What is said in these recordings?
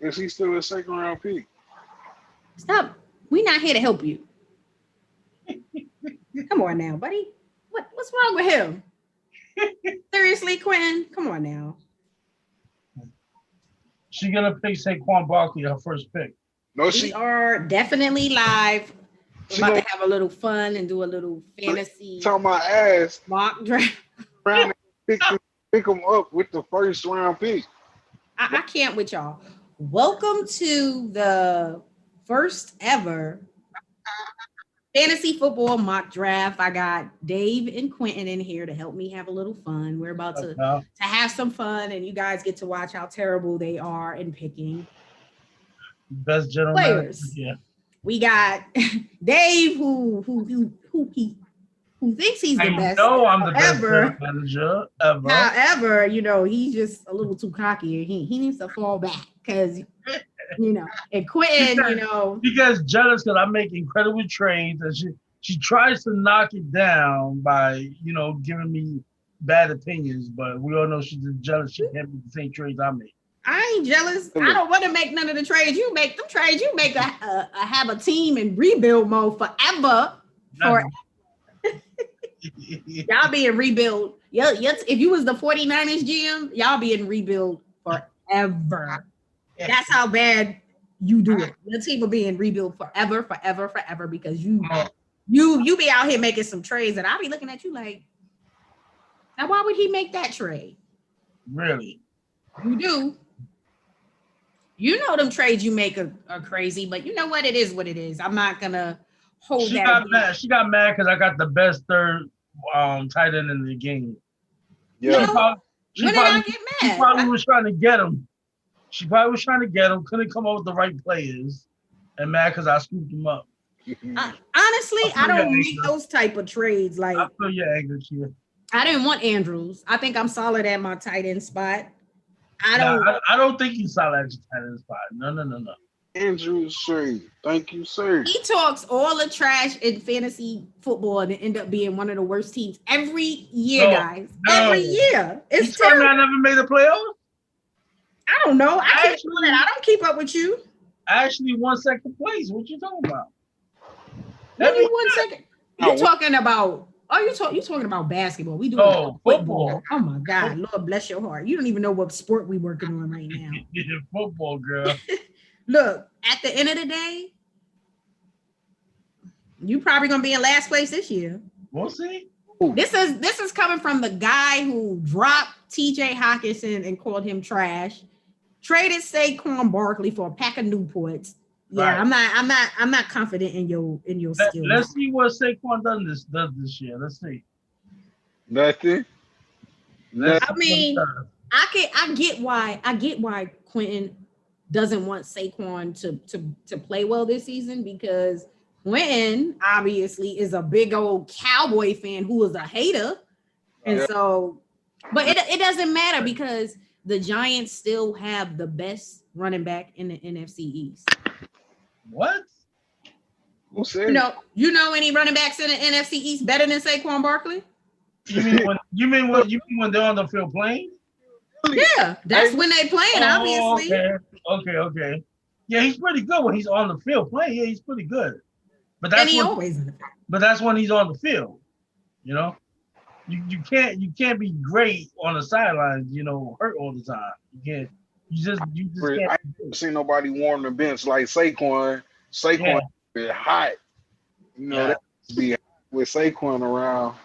Is he still a second round pick? Stop. We're not here to help you. Come on now, buddy. What's wrong with him? Seriously, Quentin? Come on now. She's gonna pick Saquon Barkley, her first pick. No, We are definitely live. We're about to have a little fun and do a little fantasy talking my ass mock draft. round and pick them up with the first round pick. I can't with y'all. Welcome to the first ever fantasy football mock draft. I got Dave and Quentin in here to help me have a little fun. We're about to have some fun, and you guys get to watch how terrible they are in picking best general players. Yeah. We got Dave, who thinks he's the best. No, I'm the best manager ever. However, he's just a little too cocky. He needs to fall back because and Quentin, He gets jealous because I make incredible trades, and she tries to knock it down by giving me bad opinions. But we all know she's just jealous. She can't make the same trades I make. I ain't jealous. I don't want to make none of the trades. You make them trades. You make have a team in rebuild mode forever. Y'all be in rebuild. If you was the 49ers GM, y'all be in rebuild forever. That's how bad you do it. Your team will be in rebuild forever because you be out here making some trades, and I'll be looking at you like, now why would he make that trade? Really? You do. Them trades you make are crazy, but you know what? It is what it is. I'm not gonna hold she that. Got mad. She got mad because I got the best third tight end in the game. Yeah. When did I get mad? She probably was trying to get him. Couldn't come up with the right players, and mad because I scooped him up. Honestly, I don't make those type of trades. Like, I feel your anger, Kia. I didn't want Andrews. I think I'm solid at my tight end spot. I don't think you solid at your tight end spot. No. Andrews, sir. Thank you, sir. He talks all the trash in fantasy football and end up being one of the worst teams every year, guys. Every year. It's terrible. I never made the playoffs? I don't know. I don't keep up with you. I actually won second place. What you talking about? When you won second? You talking about? Oh, you talking about basketball? We doing football. Oh my God, Lord bless your heart. You don't even know what sport we working on right now. Football, girl. Look, at the end of the day, you probably gonna be in last place this year. We'll see. This is coming from the guy who dropped TJ Hawkinson and called him trash. Traded Saquon Barkley for a pack of Newports. Yeah, right. I'm not confident in your skills. Let's see what Saquon does this year. Let's see. Nothing. I mean, I get why Quentin doesn't want Saquon to play well this season, because Quentin obviously is a big old Cowboy fan who is a hater. And so, but it doesn't matter because the Giants still have the best running back in the NFC East. What? Who said? You know any running backs in the NFC East better than Saquon Barkley? You mean when they're on the field playing? Yeah, that's when they playing, obviously. Okay. Yeah, he's pretty good when he's on the field playing. Yeah, he's pretty good. But that's always in the field. But that's when he's on the field. You can't be great on the sidelines, hurt all the time. You just can't. I haven't seen nobody warm the bench like Saquon. Saquon be hot. That be with Saquon around.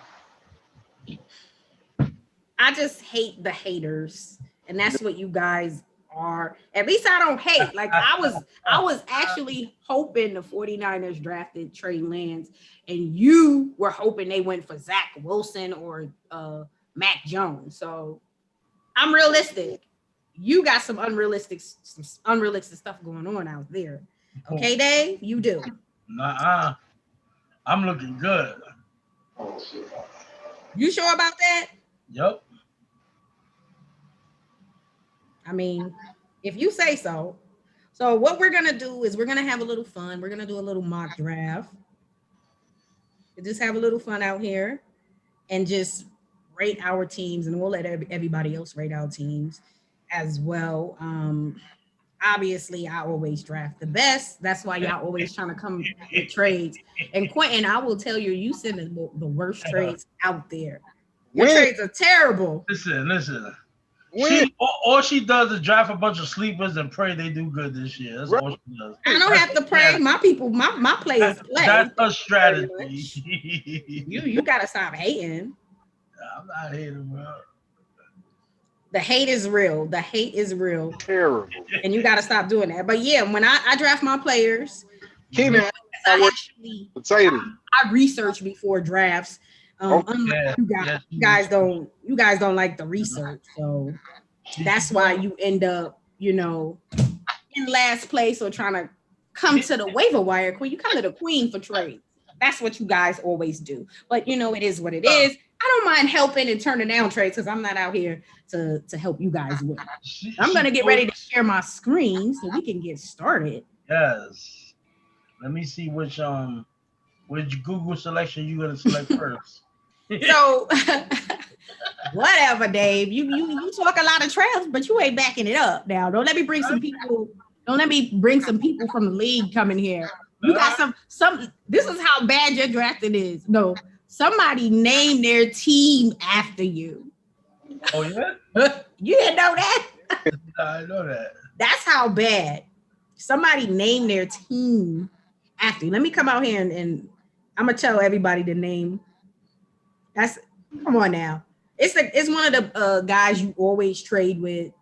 I just hate the haters, and that's what you guys are. At least I don't hate. Like I was actually hoping the 49ers drafted Trey Lance, and you were hoping they went for Zach Wilson or Mac Jones. So I'm realistic. You got some unrealistic stuff going on out there. Okay, Dave? You do. Nuh-uh. I'm looking good. You sure about that? Yep. I mean, if you say so. So what we're going to do is we're going to have a little fun. We're going to do a little mock draft. Just have a little fun out here and just rate our teams, and we'll let everybody else rate our teams as well. obviously I always draft the best. That's why y'all always trying to come with trades. And Quentin, I will tell you, you send the worst trades out there. Your trades are terrible. Listen. All she does is draft a bunch of sleepers and pray they do good this year. That's all she does. I don't have to pray. My people, my players play. That's her strategy. You gotta stop hating. I'm not hating, bro. The hate is real. The hate is real. Terrible. And you gotta stop doing that. But yeah, when I draft my players, I research before drafts. You guys don't like the research, so that's why you end up, in last place or trying to come to the waiver wire queen. You come to the queen for trades. That's what you guys always do. But it is what it is. I don't mind helping and turning down trades because I'm not out here to help you guys win. I'm gonna get ready to share my screen so we can get started. Yes. Let me see which Google selection you gonna select first. So whatever, Dave. You talk a lot of trash, but you ain't backing it up. Now, don't let me bring some people. Don't let me bring some people from the league coming here. You got some. This is how bad your drafting is. No, somebody named their team after you. Oh yeah, you didn't know that? I know that. That's how bad. Somebody named their team after you. Let me come out here and I'm gonna tell everybody the name. Come on now. It's one of the guys you always trade with.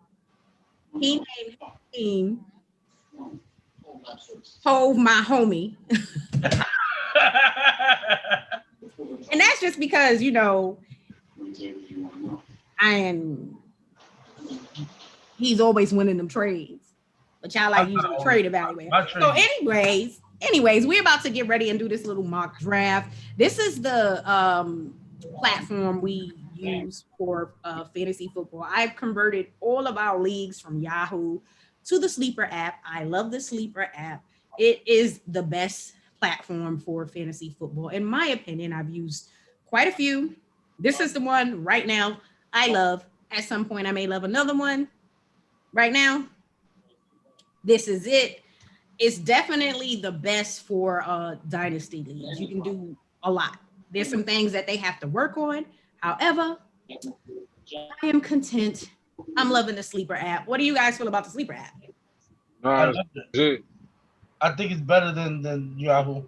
He named his team Hove my homie. And that's just because, he's always winning them trades. But y'all like using the trade evaluator. So anyways, we're about to get ready and do this little mock draft. This is the platform we use for fantasy football. I've converted all of our leagues from Yahoo to the Sleeper app. I love the Sleeper app. It is the best platform for fantasy football. In my opinion, I've used quite a few. This is the one right now I love. At some point, I may love another one. Right now, this is it. It's definitely the best for dynasty leagues. You can do a lot. There's some things that they have to work on. However, I am content. I'm loving the Sleeper app. What do you guys feel about the Sleeper app? I think it's better than Yahoo.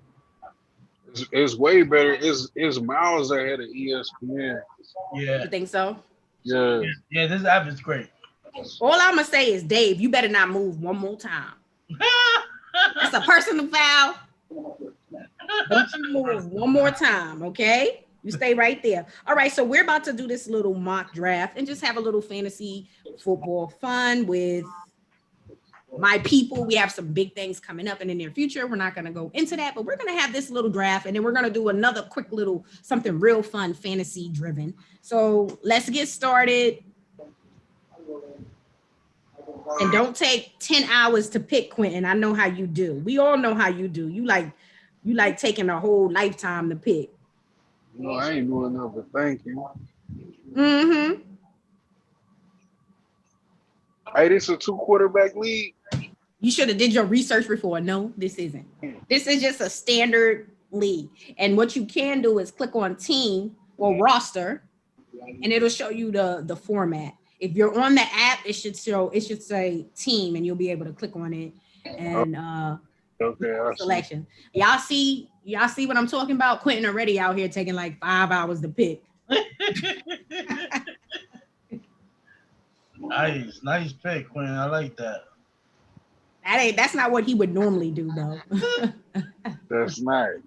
It's way better. It's miles ahead of ESPN. Yeah. You think so? Yeah. Yeah, this app is great. All I'm gonna say is, Dave, you better not move one more time. That's a personal foul. Don't you move one more time, okay? You stay right there. All right, so we're about to do this little mock draft and just have a little fantasy football fun with my people. We have some big things coming up in the near future. We're not going to go into that, but we're going to have this little draft and then we're going to do another quick little something real fun, fantasy driven. So let's get started. And don't take 10 hours to pick, Quentin. I know how you do. We all know how you do. You like taking a whole lifetime to pick. No, I ain't doing nothing. Thank you. Mm-hmm. Hey, this is a 2-quarterback league. You should have did your research before. No, this isn't. This is just a standard league. And what you can do is click on team or roster, and it'll show you the format. If you're on the app, it should say team, and you'll be able to click on it and selection. Y'all see what I'm talking about? Quentin already out here taking like 5 hours to pick. Nice pick, Quentin. I like that. That's not what he would normally do, though. That's nice.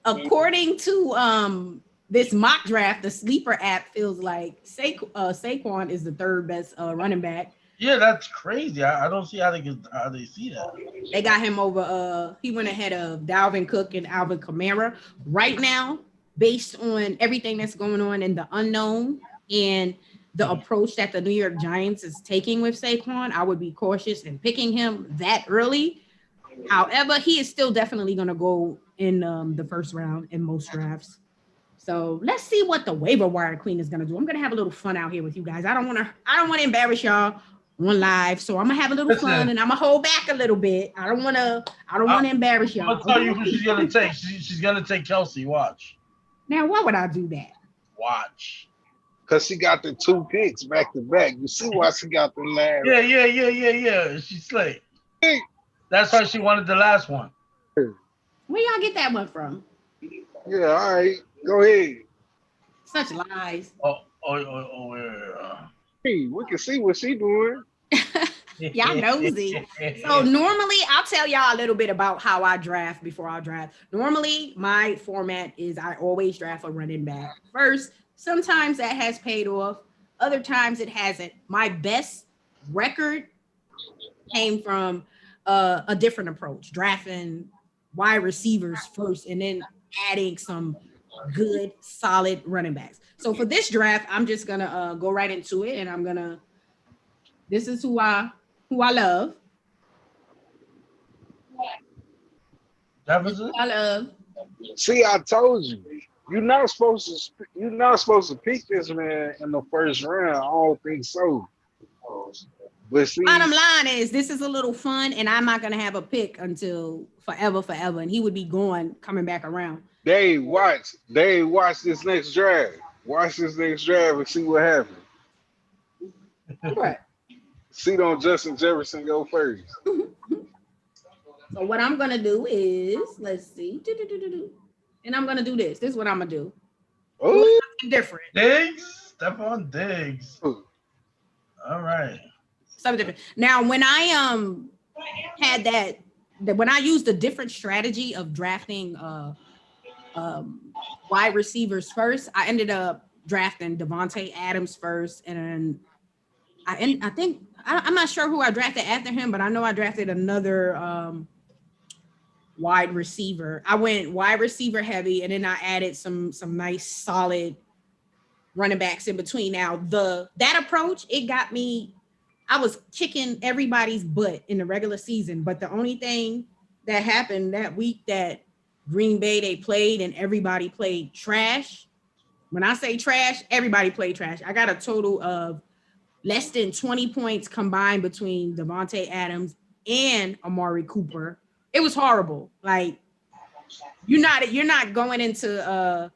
According to this mock draft, the Sleeper app feels like Saquon is the third best running back. Yeah, that's crazy. I don't see how they see that. They got him over. He went ahead of Dalvin Cook and Alvin Kamara. Right now, based on everything that's going on in the unknown and the approach that the New York Giants is taking with Saquon, I would be cautious in picking him that early. However, he is still definitely going to go in the first round in most drafts. So let's see what the waiver wire queen is going to do. I'm going to have a little fun out here with you guys. I don't want to embarrass y'all on live. So I'm gonna have a little fun and I'm gonna hold back a little bit. I don't wanna embarrass y'all. I'll tell you who she's gonna take. She's gonna take Kelsey. Watch. Now, why would I do that? Watch. Because she got the 2 picks back to back. You see why she got the last. Yeah. She's slick. That's why she wanted the last one. Where y'all get that one from? Yeah, all right. Go ahead. Such lies. Yeah. Hey, we can see what she doing. Y'all nosy. So normally, I'll tell y'all a little bit about how I draft before I draft. Normally, my format is I always draft a running back first. Sometimes that has paid off. Other times it hasn't. My best record came from a different approach, drafting wide receivers first and then adding some good, solid running backs. So for this draft, I'm just gonna go right into it, and this is who I love. Jefferson? I love. See, I told you. You're not supposed to pick this man in the first round. I don't think so. But see, Bottom line is this is a little fun, and I'm not gonna have a pick until forever, and he would be coming back around. Dave, watch this next draft. Watch this next draft and see what happens. Right. See, don't Justin Jefferson go first. So what I'm gonna do is, let's see, and I'm gonna do this. This is what I'm gonna do. Oh, something different. Diggs, Stephon Diggs. All right. Something different. Now, when I had that when I used a different strategy of drafting wide receivers first, I ended up drafting Devontae Adams first, and I think I'm not sure who I drafted after him, but I know I drafted another wide receiver. I went wide receiver heavy, and then I added some nice solid running backs in between. Now that approach, it got me. I was kicking everybody's butt in the regular season, but the only thing that happened that week that Green Bay they played and everybody played trash. When I say trash, everybody played trash. I got a total of less than 20 points combined between Devontae Adams and Amari Cooper. It was horrible. Like you're not going into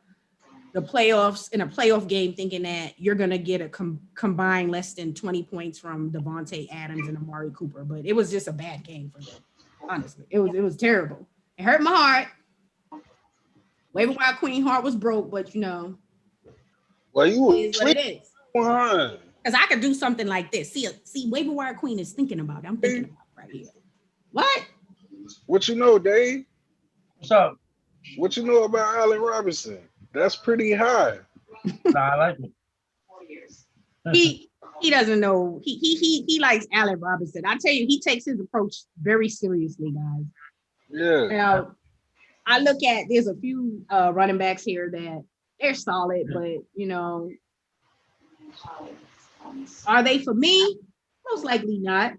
the playoffs in a playoff game thinking that you're gonna get a combined less than 20 points from Devontae Adams and Amari Cooper. But it was just a bad game for them. Honestly, it was terrible. It hurt my heart. Waiver Wire Queen heart was broke, but well, you is what it is. Because I could do something like this. See, Waiver Wire Queen is thinking about it. I'm thinking about it right here. What? What you know, Dave? What's up? What you know about Allen Robinson? That's pretty high. Nah, I like it. He doesn't know. He likes Allen Robinson. I tell you, he takes his approach very seriously, guys. Yeah. Now, I look at there's a few running backs here that they're solid, but are they for me? Most likely not.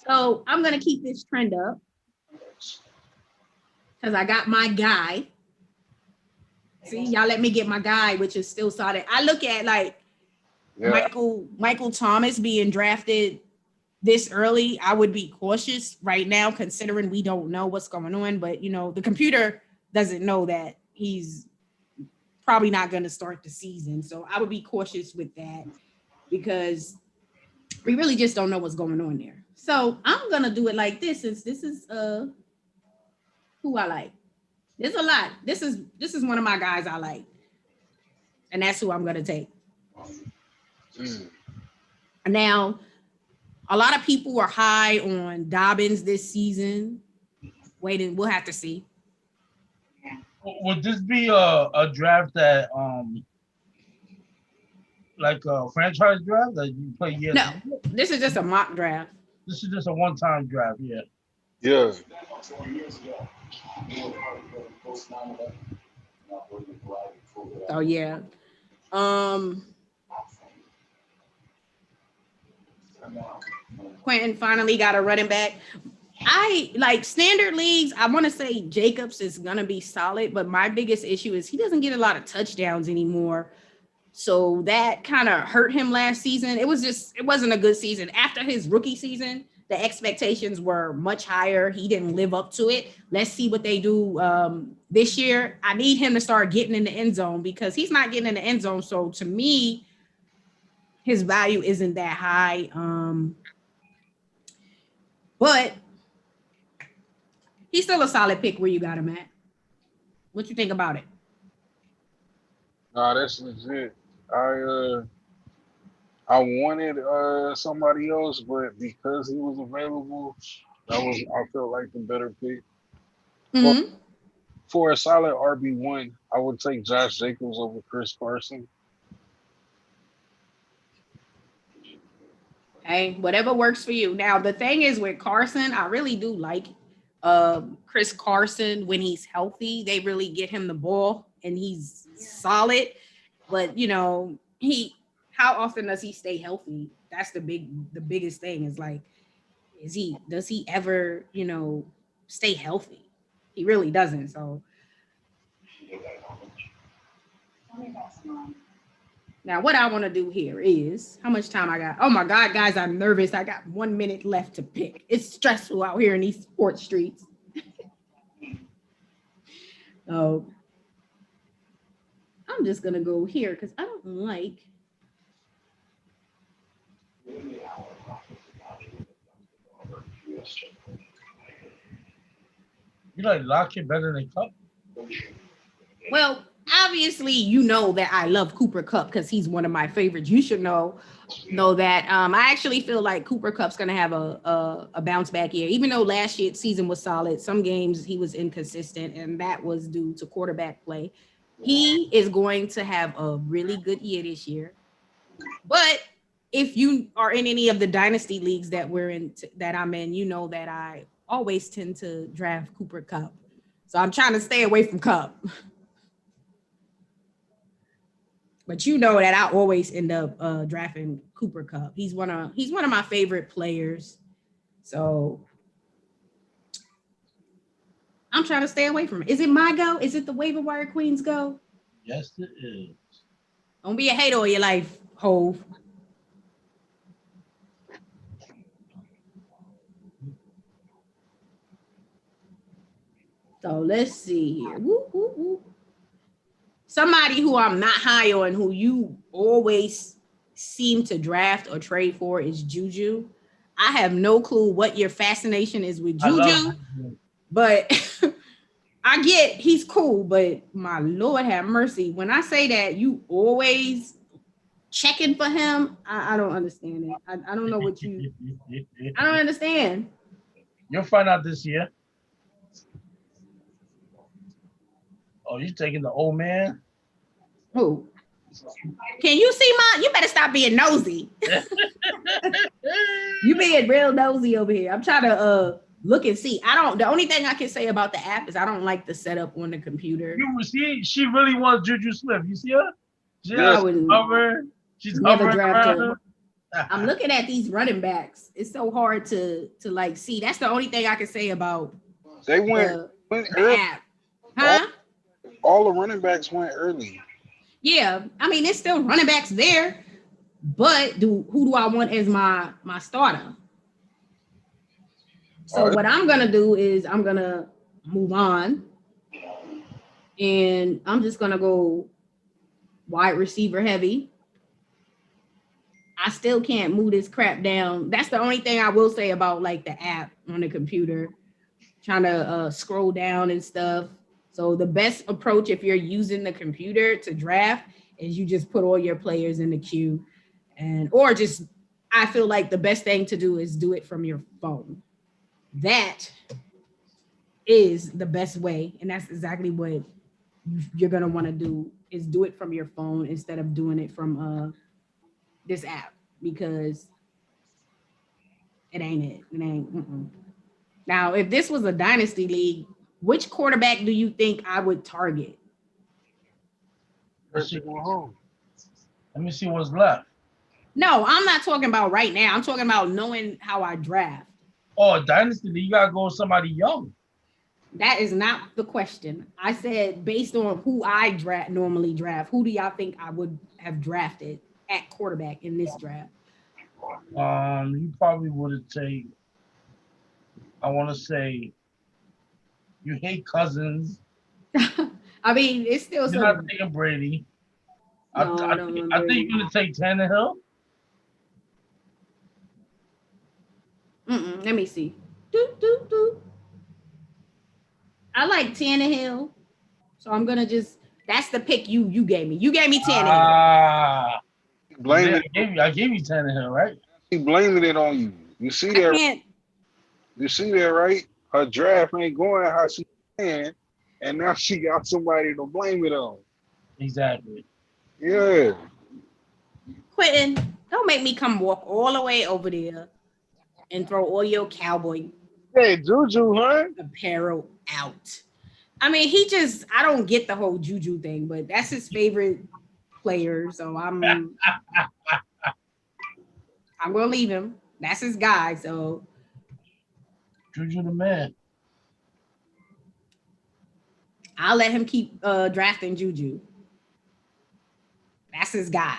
So I'm gonna keep this trend up because I got my guy. See, y'all let me get my guy, which is still solid. I look at Michael Thomas being drafted this early. I would be cautious right now, considering we don't know what's going on. But the computer doesn't know that he's probably not going to start the season. So I would be cautious with that because we really just don't know what's going on there. So I'm gonna do it like this, since this is who I like. There's a lot. This is one of my guys I like, and that's who I'm gonna take. Now, a lot of people were high on Dobbins this season. Waiting, we'll have to see. Would this be a draft that like a franchise draft that you play years? No, this is just a mock draft. This is just a one-time draft, yeah. Yeah. Oh yeah. Quentin finally got a running back. I like standard leagues. I want to say Jacobs is gonna be solid, but my biggest issue is he doesn't get a lot of touchdowns anymore. So that kind of hurt him last season. It wasn't a good season. After his rookie season, the expectations were much higher. He didn't live up to it. Let's see what they do this year. I need him to start getting in the end zone because he's not getting in the end zone. So to me, his value isn't that high. But he's still a solid pick where you got him at. What you think about it? Nah, that's legit. I wanted somebody else, but because he was available, I felt like the better pick. For, Mm-hmm. for a solid RB1, I would take Josh Jacobs over Chris Carson. Hey, whatever works for you. Now, the thing is with Carson, I really do like Chris Carson when he's healthy. They really get him the ball and he's solid. But how often does he stay healthy? That's the biggest thing is like, does he ever, stay healthy? He really doesn't. So now what I want to do here is how much time I got. Oh my God, guys, I'm nervous. I got 1 minute left to pick. It's stressful out here in these sports streets. So I'm just gonna go here because I don't like. You like Lockett better than Cup? Well, obviously, you know that I love Cooper Kupp because he's one of my favorites. You should know that. I actually feel like Cooper Kupp's gonna have a bounce back year, even though last year's season was solid. Some games he was inconsistent, and that was due to quarterback play. He is going to have a really good year this year. But if you are in any of the dynasty leagues that I'm in, you know that I always tend to draft Cooper Kupp. So I'm trying to stay away from Kupp. But you know that I always end up drafting Cooper Kupp. He's one of my favorite players. So I'm trying to stay away from it. Is it my go? Is it the waiver wire queen's go? Yes, it is. Don't be a hater all your life, Hove. So let's see here. Woo, woo, woo. Somebody who I'm not high on, who you always seem to draft or trade for, is Juju. I have no clue what your fascination is with Juju, but I get he's cool, but my Lord have mercy. When I say that you always checking for him, I don't understand it. I don't know what you, I don't understand. You'll find out this year. Oh, you taking the old man? Who? Can you see you better stop being nosy. You being real nosy over here. I'm trying to look and see. The only thing I can say about the app is I don't like the setup on the computer. You see, she really wants Juju Smith. You see her? She's never drafted her. I'm looking at these running backs. It's so hard to like see. That's the only thing I can say about They went the app. Huh? All the running backs went early. Yeah, I mean, it's still running backs there, but who do I want as my starter? So what I'm gonna do is I'm gonna move on, and I'm just gonna go wide receiver heavy. I still can't move this crap down. That's the only thing I will say about like the app on the computer, trying to scroll down and stuff. So the best approach if you're using the computer to draft is you just put all your players in the queue, I feel like the best thing to do is do it from your phone. That is the best way, and that's exactly what you're gonna want to do, is do it from your phone instead of doing it from this app, because it ain't it. It ain't. Now, if this was a dynasty league, which quarterback do you think I would target? Let me see what's left. No, I'm not talking about right now. I'm talking about knowing how I draft. Oh, dynasty, you gotta go with somebody young. That is not the question. I said based on who I normally draft, who do y'all think I would have drafted at quarterback in this draft? You probably would have taken. I want to say you hate Cousins. I mean, it's still You're not some. taking Brady. No, I don't want I think Brady. you're gonna take Tannehill. Let me see. Doop, doop, doop. I like Tannehill, so I'm gonna just. That's the pick you gave me. You gave me Tannehill. Ah, Blame it. I gave you Tannehill, right? He blaming it on you. You see I that? can't. You see that, right? Her draft ain't going how she planned, and now she got somebody to blame it on. Exactly. Yeah. Quentin, don't make me come walk all the way over there and throw all your cowboy Hey, Juju, huh? apparel out. I mean, I don't get the whole Juju thing, but that's his favorite player. So I'm gonna leave him. That's his guy. So Juju the man. I'll let him keep drafting Juju. That's his guy.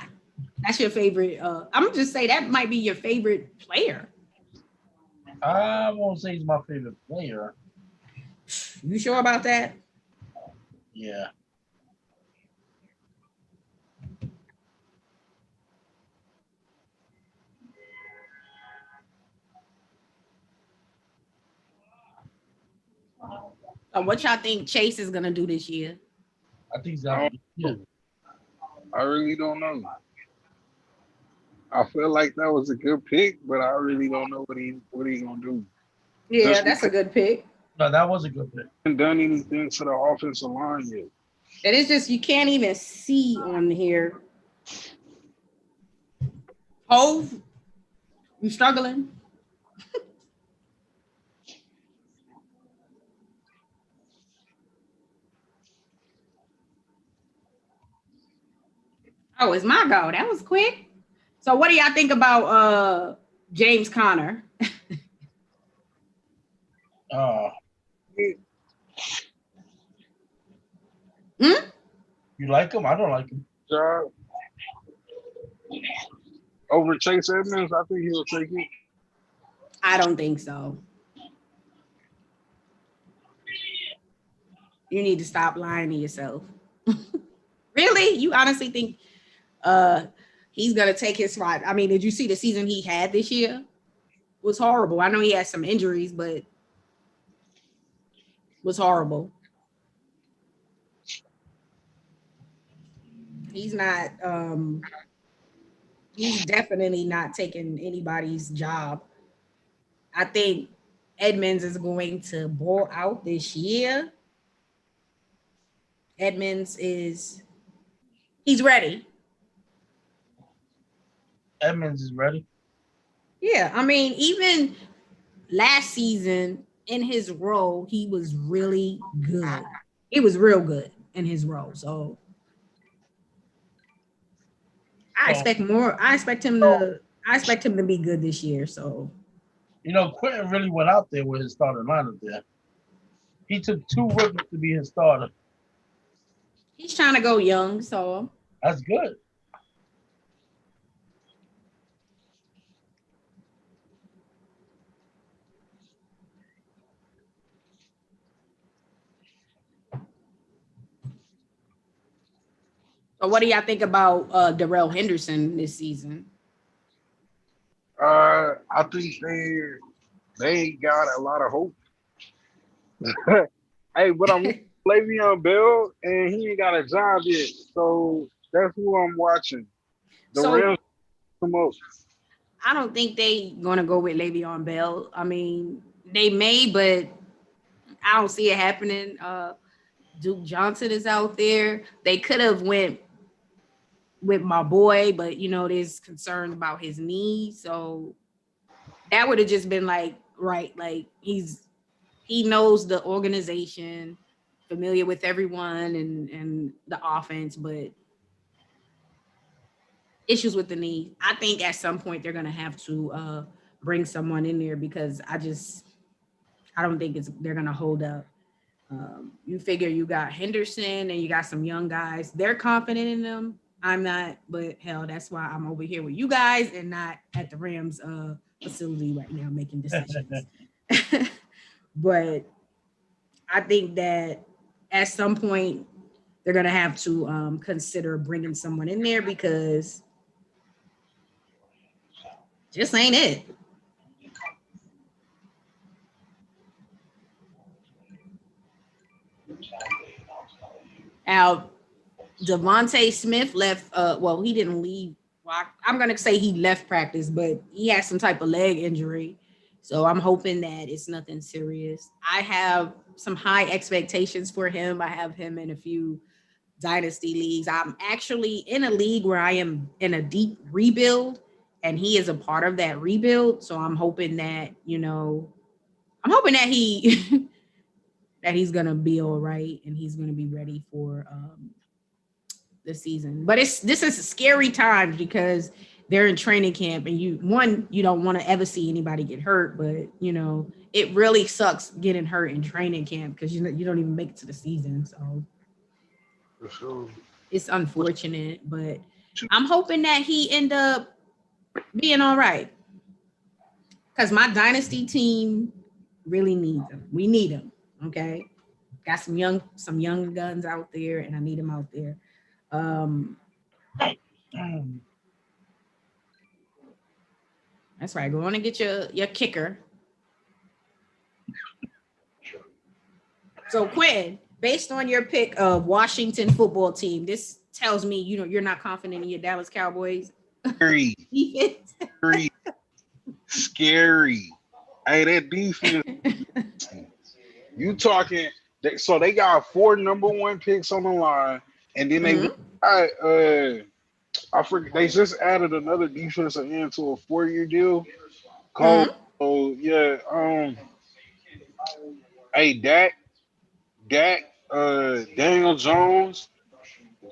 That's your favorite. I'm gonna just say that might be your favorite player. I won't say he's my favorite player. You sure about that? Yeah. What y'all think Chase is gonna do this year? I think he's I out. don't Yeah. know. I really don't know. I feel like that was a good pick, but I really don't know what he gonna do. Yeah, Just that's because a good pick. No, that was a good pick. he hasn't done anything to the offensive line yet. And it's just you can't even see on here. Hove, you struggling? Oh, it's my go. That was quick. So what do y'all think about James Conner? Uh, Hmm? you like him? I don't like him. Job over Chase Edmonds, I think he'll take it. I don't think so. You need to stop lying to yourself. Really? You honestly think uh he's gonna take his spot? I mean, did you see the season he had this year? It was horrible. I know he had some injuries, but it was horrible. He's not he's definitely not taking anybody's job. I think Edmonds is going to ball out this year. Edmonds is he's ready. Edmonds is ready. Yeah, I mean, even last season in his role, he was really good. He was real good in his role. So I So, expect more. I expect him to be good this year. So Quentin really went out there with his starting lineup there. He took two rookies to be his starter. he's trying to go young. So That's good. what do y'all think about Darrell Henderson this season? I think they ain't got a lot of hope. Hey, but I'm Le'Veon Bell, and he ain't got a job yet, so that's who I'm watching. The So Rams come up. I don't think they gonna go with Le'Veon Bell. I mean, they may, but I don't see it happening. Duke Johnson is out there. They could have went with my boy, but there's concern about his knee. So that would have just been like right, like he knows the organization, familiar with everyone and the offense, but issues with the knee. I think at some point they're gonna have to bring someone in there because I don't think they're gonna hold up. You figure you got Henderson and you got some young guys. They're confident in them. I'm not, but hell, that's why I'm over here with you guys and not at the Rams facility right now making decisions. But I think that at some point they're gonna have to consider bringing someone in there because just ain't it. Now, Devontae Smith left. Well, he didn't leave. Well, I'm gonna say he left practice, but he has some type of leg injury. So I'm hoping that it's nothing serious. I have some high expectations for him. I have him in a few dynasty leagues. I'm actually in a league where I am in a deep rebuild, and he is a part of that rebuild. So I'm hoping that I'm hoping that he that he's gonna be all right and he's gonna be ready for the season. But this is a scary time because they're in training camp and you don't want to ever see anybody get hurt, but it really sucks getting hurt in training camp because you don't even make it to the season. So For sure. it's unfortunate, but I'm hoping that he end up being all right because my dynasty team really needs him. We need him. Okay, got some young guns out there, and I need him out there. That's right. Go on and get your kicker. So Quinn, based on your pick of Washington football team, this tells me you're not confident in your Dallas Cowboys Scary. defense. Scary. Hey, that defense. You talking? So they got 4 number 1 picks on the line, and then they I forget they just added another defensive end to a 4-year deal. Called hey Dak, Daniel Jones,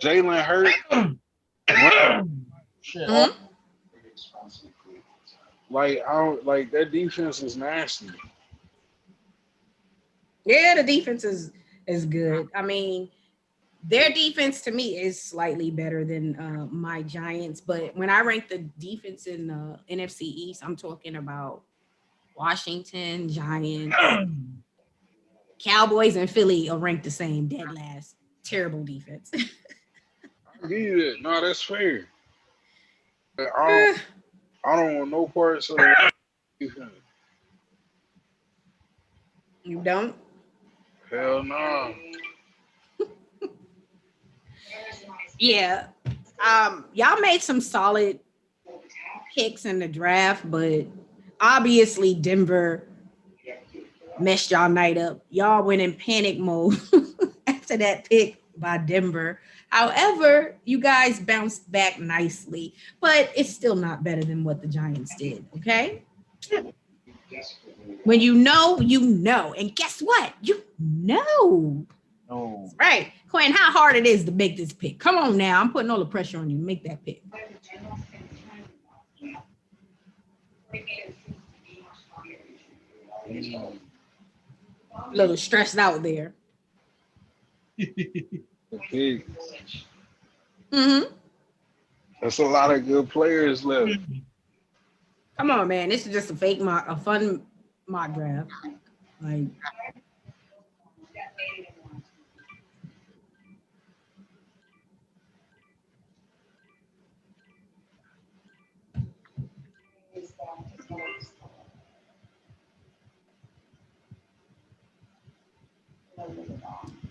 Jalen Hurts. Like I don't like that defense is nasty. Yeah, the defense is good. I mean, their defense to me is slightly better than my Giants, but when I rank the defense in the NFC East, I'm talking about Washington, Giants, Cowboys, and Philly are ranked the same, dead last. Terrible defense. I give you that. No, that's fair. I don't want no parts of that defense. You don't? Hell no. Yeah. Y'all made some solid picks in the draft, but obviously Denver messed y'all night up. Y'all went in panic mode after that pick by Denver. However, you guys bounced back nicely, but it's still not better than what the Giants did, okay? When you know, you know. And guess what? You know. Oh. Right. Quinn, how hard it is to make this pick. Come on now. I'm putting all the pressure on you. Make that pick. A little stressed out there. Okay. Mm-hmm. That's a lot of good players left. Come on, man. This is just a fun mock draft. Like,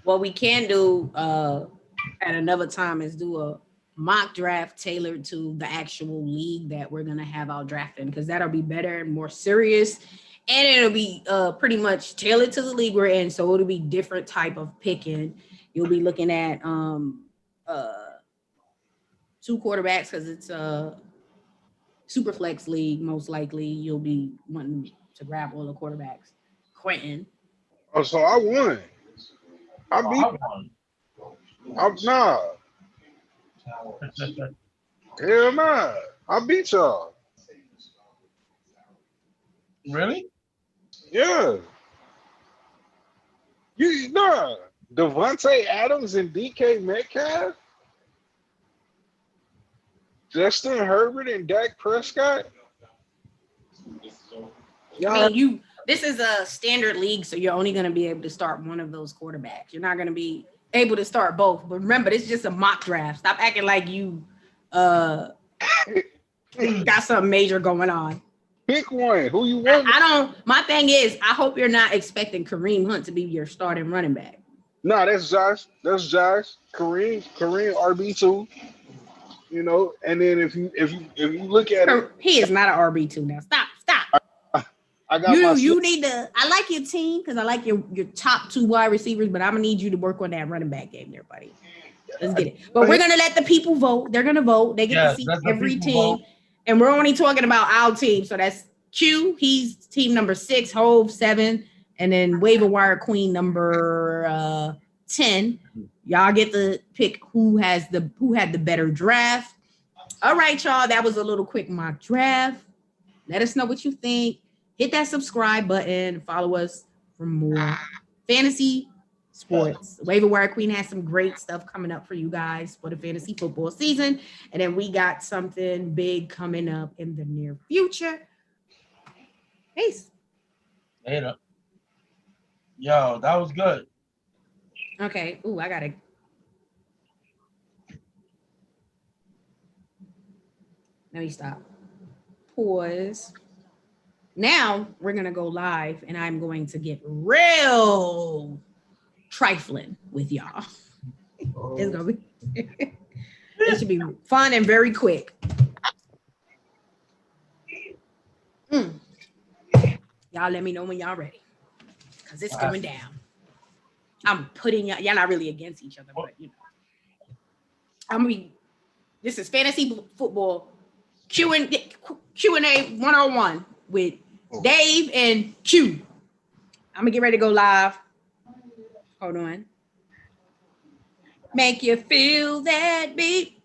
what we can do at another time is do a mock draft tailored to the actual league that we're gonna have our draft in, because that'll be better and more serious, and it'll be pretty much tailored to the league we're in. So it'll be different type of picking. You'll be looking at 2 quarterbacks because it's a super flex league. Most likely you'll be wanting to grab all the quarterbacks. Quentin. Oh, so I won. I beat. I'm nah. Hell nah. I beat y'all. Really? Yeah. You nah. Devontae Adams and DK Metcalf, Justin Herbert and Dak Prescott. I Y'all, mean, this is a standard league, so you're only going to be able to start one of those quarterbacks. You're not going to be able to start both. But remember, this is just a mock draft. Stop acting like you got something major going on. pick one. Who you want? I don't. My thing is, I hope you're not expecting Kareem Hunt to be your starting running back. Nah, that's Josh. That's Josh. Kareem RB2. You know, and then if you look at it, He is not an RB2 now. Stop. I got my You need to. I like your team because I like your top 2 wide receivers, but I'm gonna need you to work on that running back game there, buddy. Let's get it. But we're gonna let the people vote. They're gonna vote. They get to see every team, and we're only talking about our team. So that's Q. He's team number 6, Hove 7, and then Waiver Wire Queen number 10. Y'all get to pick who had the better draft. All right, y'all. That was a little quick mock draft. Let us know what you think. Hit that subscribe button. Follow us for more fantasy sports. Waiver Wire Queen has some great stuff coming up for you guys for the fantasy football season. And then we got something big coming up in the near future. Peace. Later. Yo, that was good. Okay. Ooh, I got to. Let me stop. Pause. Now we're going to go live and I'm going to get real trifling with y'all. It's going to be, it should be fun and very quick. Y'all let me know when y'all ready because it's going down. I'm putting y'all not really against each other, but you know. This is fantasy football Q&A 101 with Dave and Q. I'm gonna get ready to go live. Hold on. Make you feel that beat.